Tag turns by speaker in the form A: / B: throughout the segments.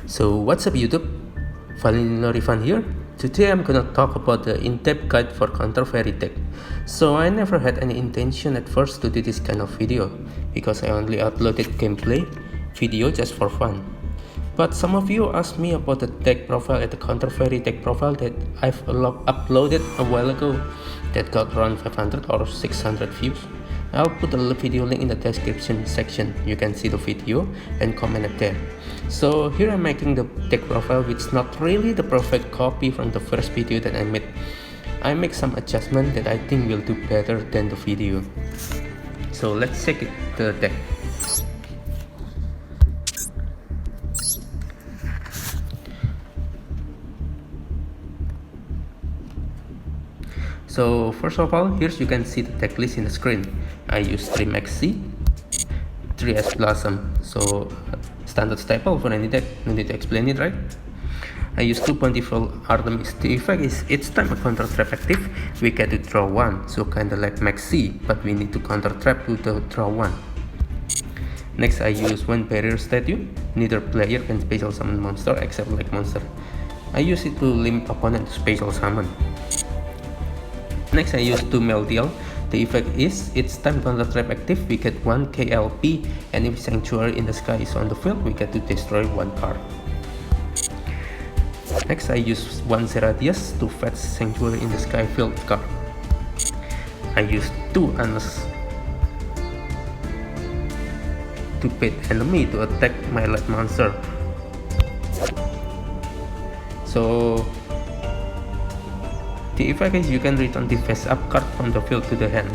A: So what's up YouTube? Finally Fun here. Today I'm gonna talk about the in-depth guide for counter fairy deck. So I never had any intention at first to do this kind of video because I only uploaded gameplay video just for fun. But some of you asked me about the deck profile at the counter fairy deck profile that I've uploaded a while ago that got around 500 or 600 views. I'll put the video link in the description section. You can see the video and comment it there. So here I'm making the deck profile, which is not really the perfect copy from the first video that I made. I make some adjustment that I think will do better than the video. So let's check the deck. So first of all, here you can see the deck list in the screen. I use 3 Maxi, 3 S Blossom, so standard staple for any deck, no need to explain it, right? I use 2 Bountiful Artemis. The effect is each time a counter trap active, we get to draw 1, so kinda like Maxi, but we need to counter trap to the draw 1. Next I use 1 Barrier Statue. Neither player can special summon monster except like monster. I use it to limit opponent to special summon. Next I use 2 Meldial. The effect is each time counter trap active we get 1 KLP, and if Sanctuary in the Sky is on the field we get to destroy 1 card. Next I use 1 Seradius to fetch Sanctuary in the Sky field card. I use 2 Anus to bait enemy to attack my light monster. So the effect is you can return the face-up card from the field to the hand.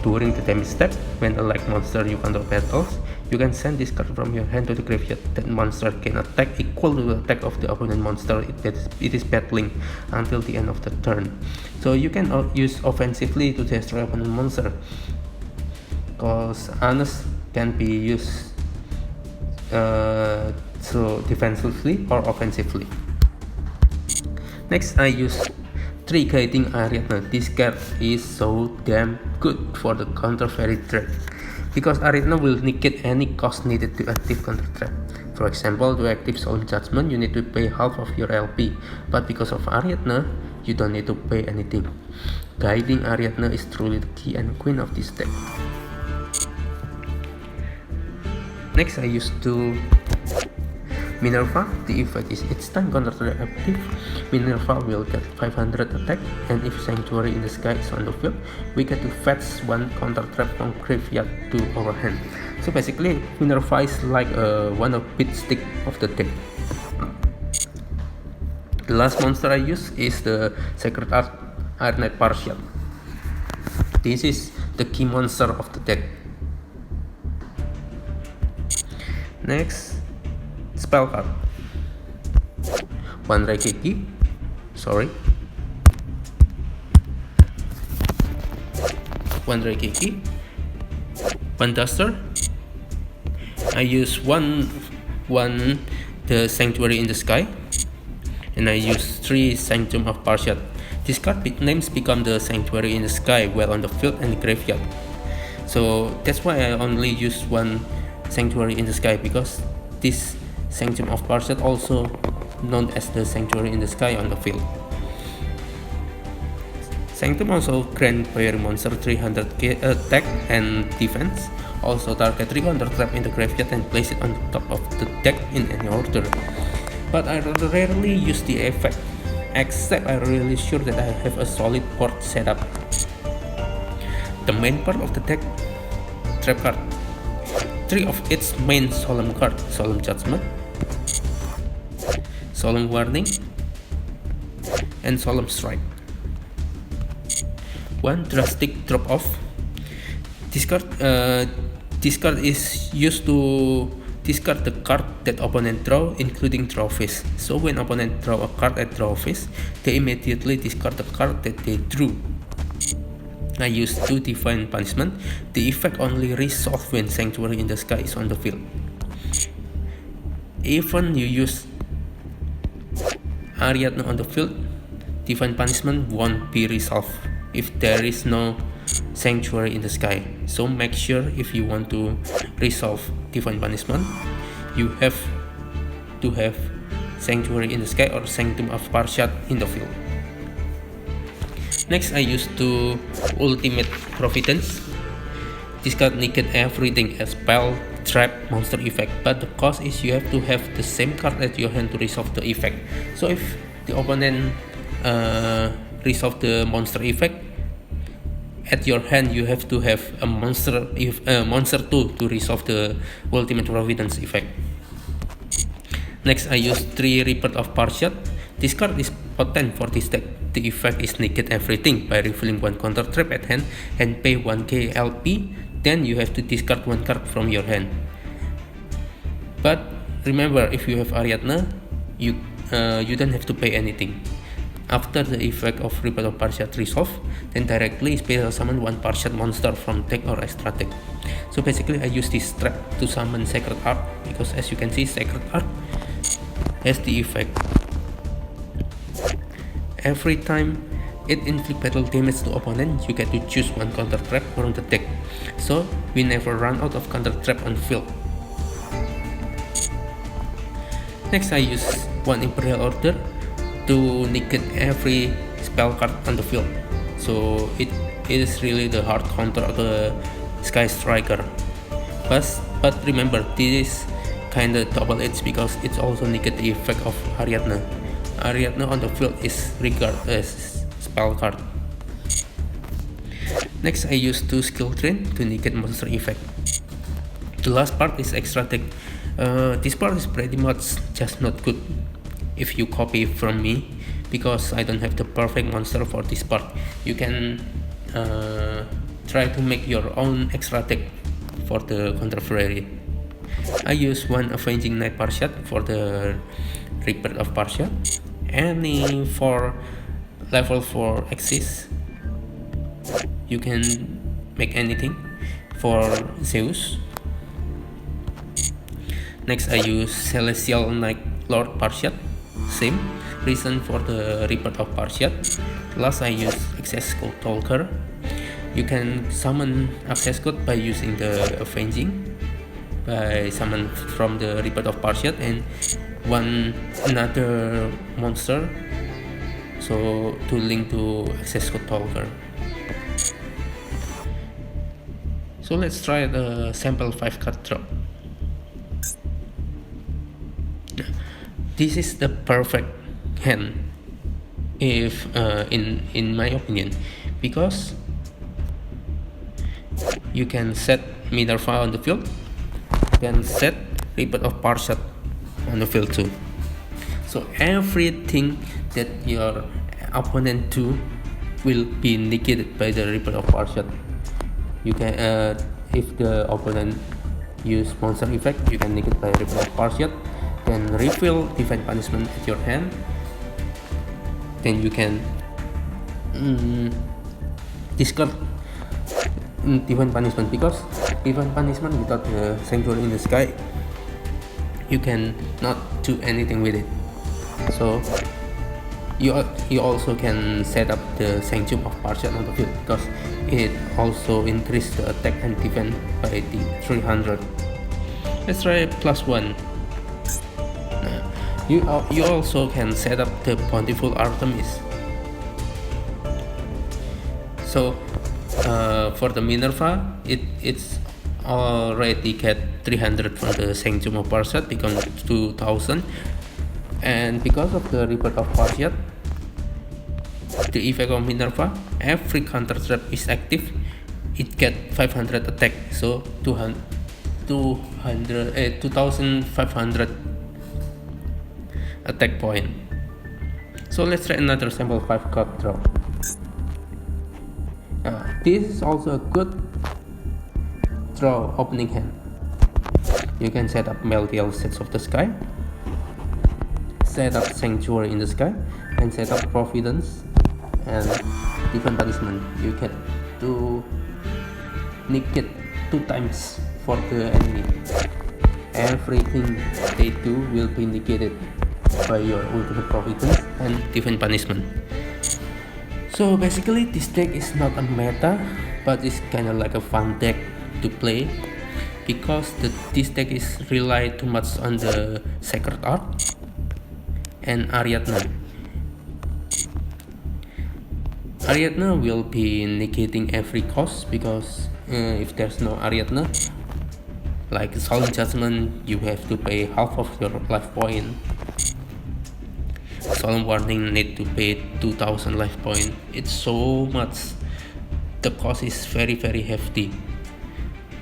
A: During the damage step, when a like monster you counter battles, you can send this card from your hand to the graveyard. That monster can attack equal to the attack of the opponent monster it is battling until the end of the turn. So you can use offensively to destroy opponent monster, because Anus can be used so defensively or offensively. Next I use 3 Guiding Ariadna. This card is so damn good for the counter fairy trap, because Ariadna will negate any cost needed to active counter trap. For example, to active Solemn Judgment you need to pay half of your LP, but because of Ariadna you don't need to pay anything. Guiding Ariadna is truly the key and queen of this deck. Next I use 2 Minerva. The effect is each time counter trap active, Minerva will get 500 attack, and if Sanctuary in the Sky is on the field, we get to fetch 1 counter trap from graveyard to our hand. So basically, Minerva is like one of bit stick of the deck. The last monster I use is the Sacred Art Iron Knight Partial. This is the key monster of the deck. Next, spell card. 1 Raigeki, 1 Raigeki, 1 Duster. I use 1 the Sanctuary in the Sky, and I use 3 Sanctum of Partial. This card names become the Sanctuary in the Sky while on the field and the graveyard. So that's why I only use 1 Sanctuary in the Sky, because this Sanctum of Partial also known as the Sanctuary in the Sky on the field. Sanctum also grant player monster 300 attack and defense. Also target 3 counter trap in the graveyard and place it on the top of the deck in any order. But I rarely use the effect, except I'm really sure that I have a solid board setup. The main part of the deck: trap card. 3 of its main solemn card: Solemn Judgment, Solemn Warning, and Solemn Strike. 1 Drastic Drop Off. This card is used to discard the card that opponent draw, including draw phase. So when opponent draw a card at draw phase, they immediately discard the card that they drew. I use 2 Divine Punishment. The effect only resolves when Sanctuary in the Sky is on the field. Even you use Ariadna on the field, Divine Punishment won't be resolved if there is no Sanctuary in the Sky. So make sure if you want to resolve Divine Punishment, you have to have Sanctuary in the Sky or Sanctum of Parshat in the field. Next, I use two Ultimate Providence. This card negate everything as spell, trap, monster effect, but the cost is you have to have the same card at your hand to resolve the effect. So if the opponent resolve the monster effect, at your hand you have to have a monster 2 to resolve the Ultimate Providence effect. Next, I use 3 Rebirth of Parshat. This card is potent for this deck. The effect is negate everything by revealing 1 counter trap at hand and pay 1k LP. Then you have to discard 1 card from your hand. But remember, if you have Ariadne, you don't have to pay anything. After the effect of Rebirth of Parshat resolve, then directly special summon 1 Parshat monster from deck or extra deck. So basically I use this trap to summon Sacred Art, because as you can see, Sacred Art has the effect. Every time it inflict battle damage to opponent, you get to choose 1 counter trap from the deck. So we never run out of counter trap on field. Next, I use 1 Imperial Order to negate every spell card on the field. So it is really the hard counter of the Sky Striker. But remember, this is kinda double-edged because it's also negate the effect of Ariadne. Ariadne on the field is regarded as spell card. Next, I use 2 Skill Drain to negate monster effect. The last part is extra deck. This part is pretty much just not good if you copy from me, because I don't have the perfect monster for this part. You can try to make your own extra deck for the Controversy. I use 1 Avenging Knight Parshat for the Rebirth of Parshat. Any 4 level 4 axis, you can make anything for Zeus. Next, I use Celestial Knight Lord Parshat. Same reason for the Rebirth of Parshat. Last, I use Access Code Talker. You can summon Access Code by using the Avenging, by summon from the Rebirth of Parshat and another monster, so to link to Access Code Talker. So let's try the sample 5 card draw. This is the perfect hand, if in my opinion, because you can set Minerva on the field, then set Rebirth of Parshat on the field too. So everything that your opponent do will be negated by the Rebirth of Parshat. You can, if the opponent use monster effect, you can negate by Rebirth of Parshat. Then refill Divine Punishment at your hand. Then you can discard Divine Punishment, because Divine Punishment without the Sanctuary in the Sky, you can not do anything with it. So you also can set up the Sanctum of Parshat on the field, because it also increase the attack and defense by the 300. Let's try +1. You also can set up the Bountiful Artemis. So for the Minerva, it's already get 300 from the Sanctum of Parshat, become 2000, and because of the Rebirth of Parshat, the effect of Minerva, every counter trap is active, it get 500 attack, so 2500 attack point. So let's try another sample 5 card draw. This is also a good draw opening hand. You can set up Meltiel Sets of the Sky, set up Sanctuary in the Sky, and set up Providence and Divine Punishment. You get to negate 2 times for the enemy. Everything they do will be negated by your Ultimate Providence and Divine Punishment. So basically, this deck is not a meta, but it's kind of like a fun deck to play, because this deck is rely too much on the Sacred Art, and Ariadne. Ariadne will be negating every cost because if there's no Ariadne, like Solemn Judgment, you have to pay half of your life point. Solemn Warning need to pay 2000 life point. It's so much. The cost is very hefty.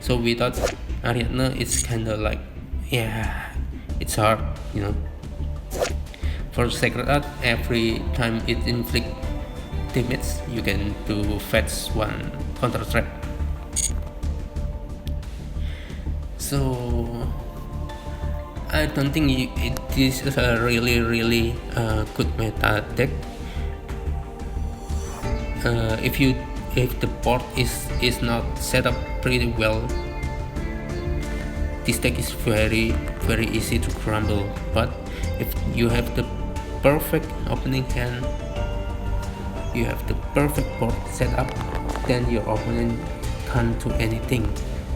A: So without Ariadne, it's kinda like, yeah, it's hard, you know. For Sacred Art, every time it inflicts damage, you can do fetch one counter trap. So I don't think it is a really good meta deck. If the board is not set up pretty well, this deck is very easy to crumble. But if you have the perfect opening hand, you have the perfect board set up, then your opponent can't do anything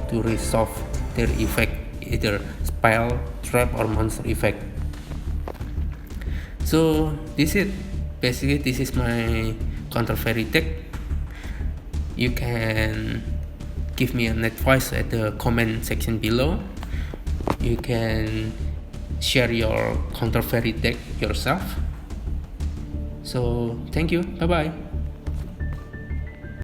A: to resolve their effect, either spell, trap, or monster effect. So this is basically, this is my counter fairy deck. You can give me an advice at the comment section below. You can share your counter fairy deck yourself. So thank you, bye bye.